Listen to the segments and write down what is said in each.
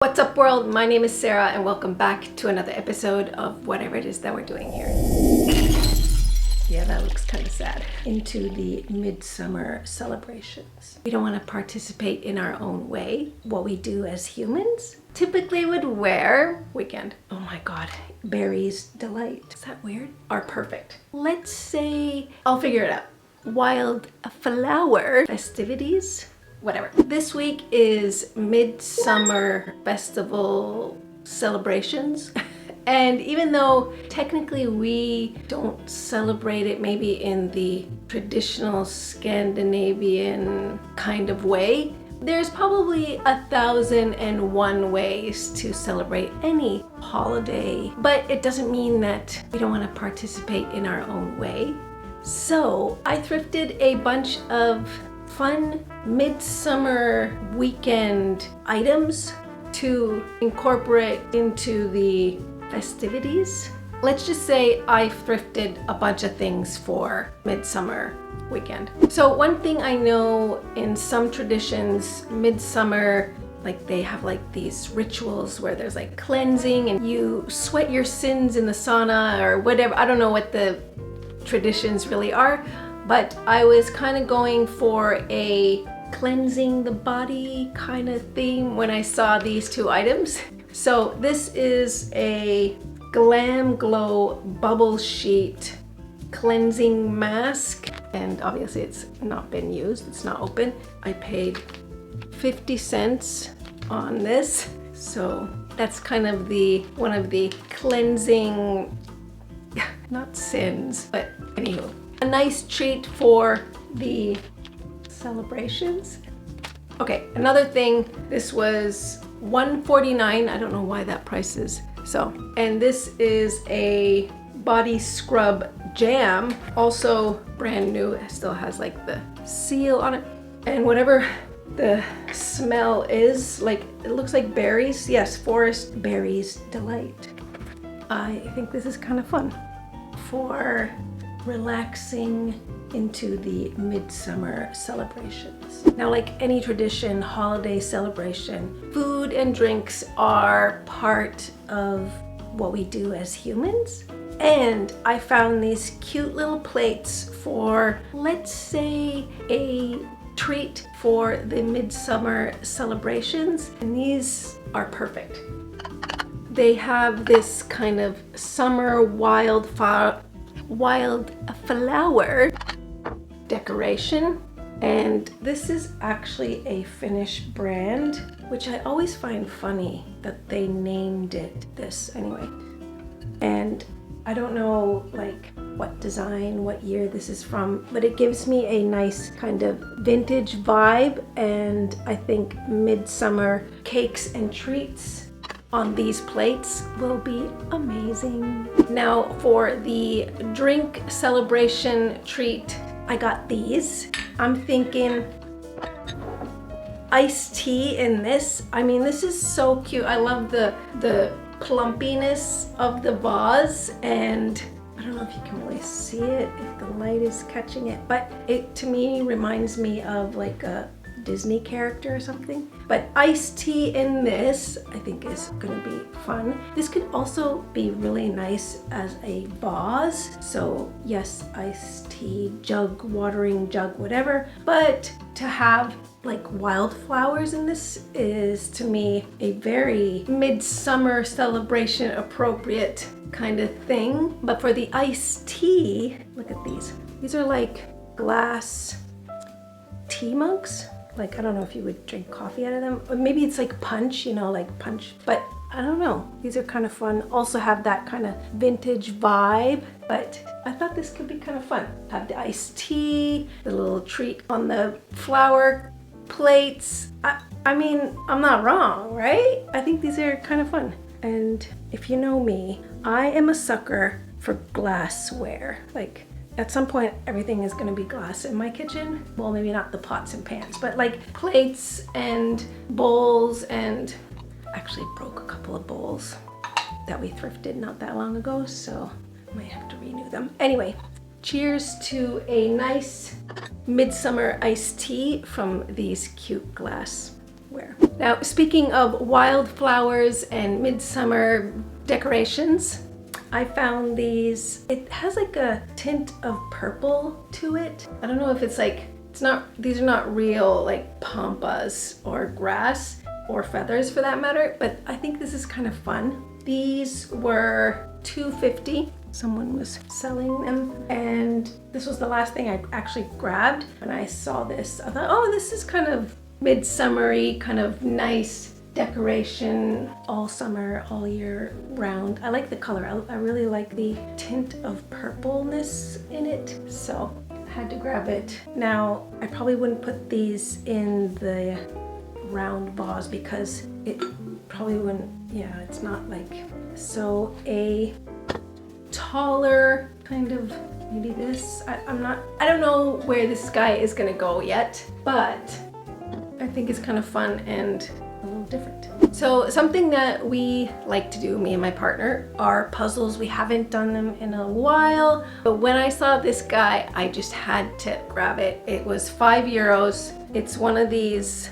What's up world? My name is Sarah and welcome back to another episode of whatever it is that we're doing here. Yeah, that looks kind of sad. Into the midsummer celebrations. We don't want to participate in our own way. What we do as humans typically would wear weekend. Oh my god, berries delight. Is that weird? Are perfect. Let's say, I'll figure it out. Wild flower festivities. Whatever. This week is Midsummer Festival celebrations. And even though technically we don't celebrate it maybe in the traditional Scandinavian kind of way, there's probably 1,001 ways to celebrate any holiday. But it doesn't mean that we don't want to participate in our own way. So I thrifted a bunch of fun midsummer weekend items to incorporate into the festivities. Let's just say I thrifted a bunch of things for midsummer weekend. So one thing I know in some traditions, midsummer, like they have like these rituals where there's like cleansing and you sweat your sins in the sauna or whatever. I don't know what the traditions really are, but I was kind of going for a cleansing the body kind of theme when I saw these two items. So this is a Glam Glow bubble sheet cleansing mask, and obviously it's not been used, it's not open. I paid 50 cents on this, so that's kind of one of the cleansing, not sins, but anywho. A nice treat for the celebrations. Okay, another thing, this was $1.49. I don't know why that price is so. And this is a body scrub jam, also brand new. It still has like the seal on it. And whatever the smell is, like it looks like berries. Yes, forest berries delight. I think this is kind of fun for relaxing into the midsummer celebrations. Now, like any tradition, holiday celebration, food and drinks are part of what we do as humans. And I found these cute little plates for, let's say, a treat for the midsummer celebrations. And these are perfect. They have this kind of summer wildflower decoration, and this is actually a Finnish brand, which I always find funny that they named it this anyway. And I don't know like what design, what year this is from, but it gives me a nice kind of vintage vibe, and I think midsummer cakes and treats on these plates will be amazing. Now for the drink celebration treat, I got these. I'm thinking iced tea in this. I mean, this is so cute. I love the plumpiness of the vase, and I don't know if you can really see it, if the light is catching it, but it to me reminds me of like a Disney character or something. But iced tea in this I think is gonna be fun. This could also be really nice as a vase. So yes, iced tea jug, watering jug, whatever. But to have like wildflowers in this is to me a very midsummer celebration appropriate kind of thing. But for the iced tea, look at these. These are like glass tea mugs. Like, I don't know if you would drink coffee out of them, or maybe it's like punch, you know, like punch, but I don't know. These are kind of fun. Also have that kind of vintage vibe, but I thought this could be kind of fun. Have the iced tea, the little treat on the flower plates. I mean, I'm not wrong, right? I think these are kind of fun. And if you know me, I am a sucker for glassware. Like, at some point, everything is gonna be glass in my kitchen. Well, maybe not the pots and pans, but like plates and bowls, and actually broke a couple of bowls that we thrifted not that long ago, so I might have to renew them. Anyway, cheers to a nice midsummer iced tea from these cute glass wear. Now, speaking of wildflowers and midsummer decorations, I found these. It has like a tint of purple to it. I don't know if it's like, these are not real like pampas or grass or feathers for that matter, but I think this is kind of fun. These were $2.50. Someone was selling them, and this was the last thing I actually grabbed. When I saw this, I thought, oh, this is kind of midsummery, kind of nice decoration, all summer, all year round. I like the color. I really like the tint of purpleness in it, so I had to grab it. Now, I probably wouldn't put these in the round vase because it probably wouldn't, yeah, it's not like, so a taller kind of, maybe this, I don't know where this guy is gonna go yet, but I think it's kind of fun and a little different. So something that we like to do, me and my partner, are puzzles. We haven't done them in a while, but when I saw this guy, I just had to grab it. It was €5. It's one of these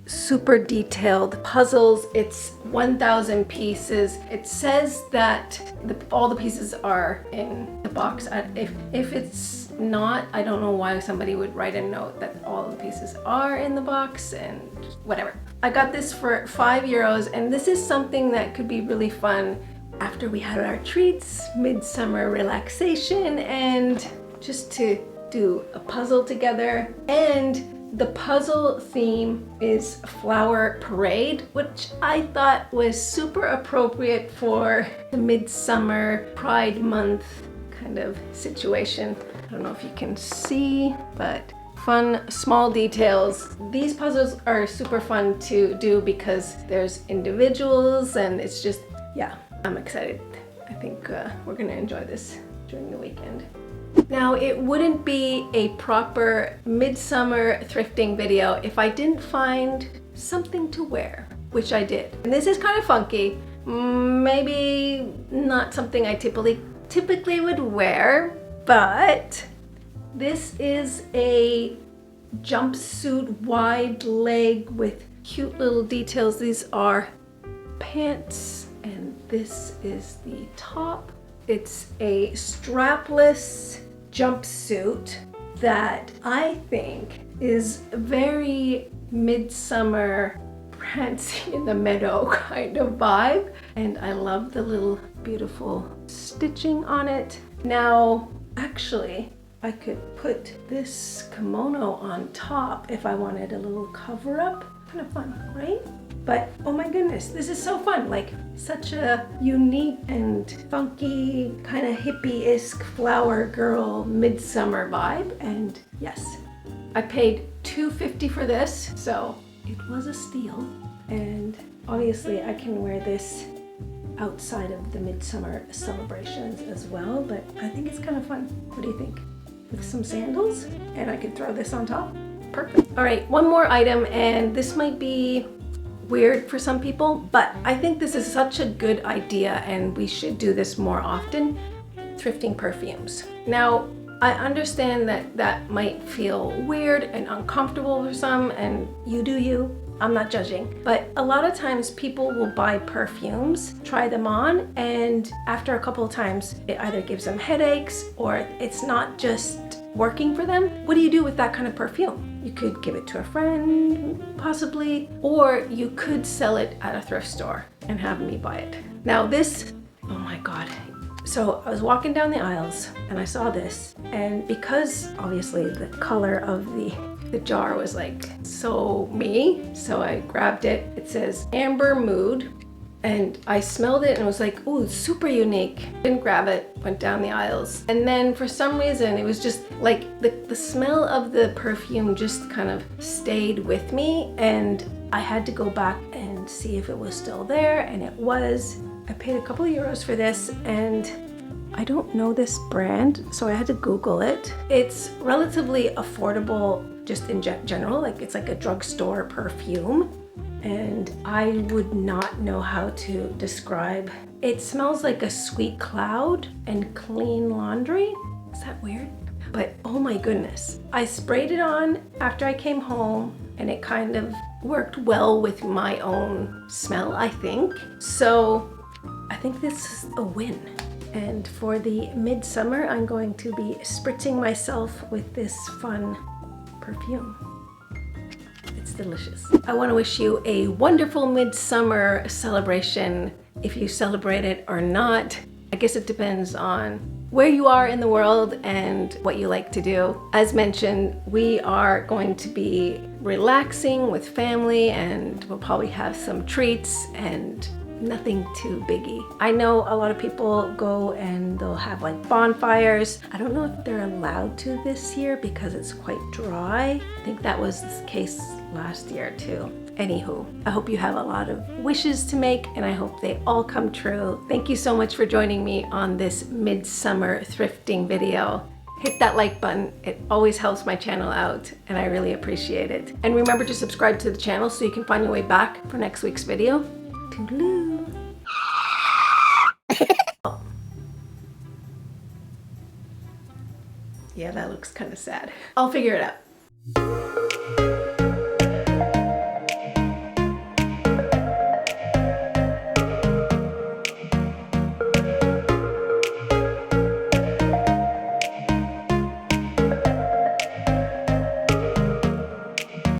super detailed puzzles. It's 1,000 pieces. It says that all the pieces are in the box. If it's not, I don't know why somebody would write a note that all the pieces are in the box and whatever. I got this for €5, and this is something that could be really fun after we had our treats, midsummer relaxation, and just to do a puzzle together. And the puzzle theme is Flower Parade, which I thought was super appropriate for the Midsummer Pride Month kind of situation. I don't know if you can see, but fun small details. These puzzles are super fun to do because there's individuals, and it's just, yeah, I'm excited. I think we're gonna enjoy this during the weekend. Now, it wouldn't be a proper midsummer thrifting video if I didn't find something to wear, which I did. And this is kind of funky, maybe not something I typically would wear, but this is a jumpsuit, wide leg with cute little details. These are pants, and this is the top. It's a strapless jumpsuit that I think is very midsummer prancing in the meadow kind of vibe. And I love the little beautiful stitching on it. Now, actually, I could put this kimono on top if I wanted a little cover up. Kind of fun, right? But oh my goodness, this is so fun. Like, such a unique and funky, kind of hippie-esque flower girl midsummer vibe. And yes, I paid $2.50 for this, so it was a steal. And obviously I can wear this outside of the midsummer celebrations as well, but I think it's kind of fun. What do you think? With some sandals, and I could throw this on top. Perfect. All right, one more item, and this might be weird for some people, but I think this is such a good idea and we should do this more often. Thrifting perfumes. Now, I understand that that might feel weird and uncomfortable for some, and you do you. I'm not judging, but a lot of times people will buy perfumes, try them on, and after a couple of times, it either gives them headaches or it's not just working for them. What do you do with that kind of perfume? You could give it to a friend, possibly, or you could sell it at a thrift store and have me buy it. Now this, oh my God. So I was walking down the aisles and I saw this, and because obviously the color of the jar was like so me, so I grabbed it. It says Amber Mood, and I smelled it and was like, ooh, super unique. Didn't grab it, went down the aisles. And then for some reason, it was just like the smell of the perfume just kind of stayed with me, and I had to go back and see if it was still there, and it was. I paid a couple of euros for this, and I don't know this brand, so I had to Google it. It's relatively affordable just in general, like it's like a drugstore perfume, and I would not know how to describe. It smells like a sweet cloud and clean laundry. Is that weird? But oh my goodness. I sprayed it on after I came home, and it kind of worked well with my own smell, I think. So I think this is a win. And for the midsummer, I'm going to be spritzing myself with this fun perfume. It's delicious. I want to wish you a wonderful midsummer celebration, if you celebrate it or not. I guess it depends on where you are in the world and what you like to do. As mentioned, we are going to be relaxing with family, and we'll probably have some treats and nothing too biggie. I know a lot of people go and they'll have like bonfires. I don't know if they're allowed to this year because it's quite dry. I think that was the case last year too. Anywho, I hope you have a lot of wishes to make, and I hope they all come true. Thank you so much for joining me on this midsummer thrifting video. Hit that like button. It always helps my channel out, and I really appreciate it. And remember to subscribe to the channel so you can find your way back for next week's video. Toodaloo. Yeah, that looks kind of sad. I'll figure it out.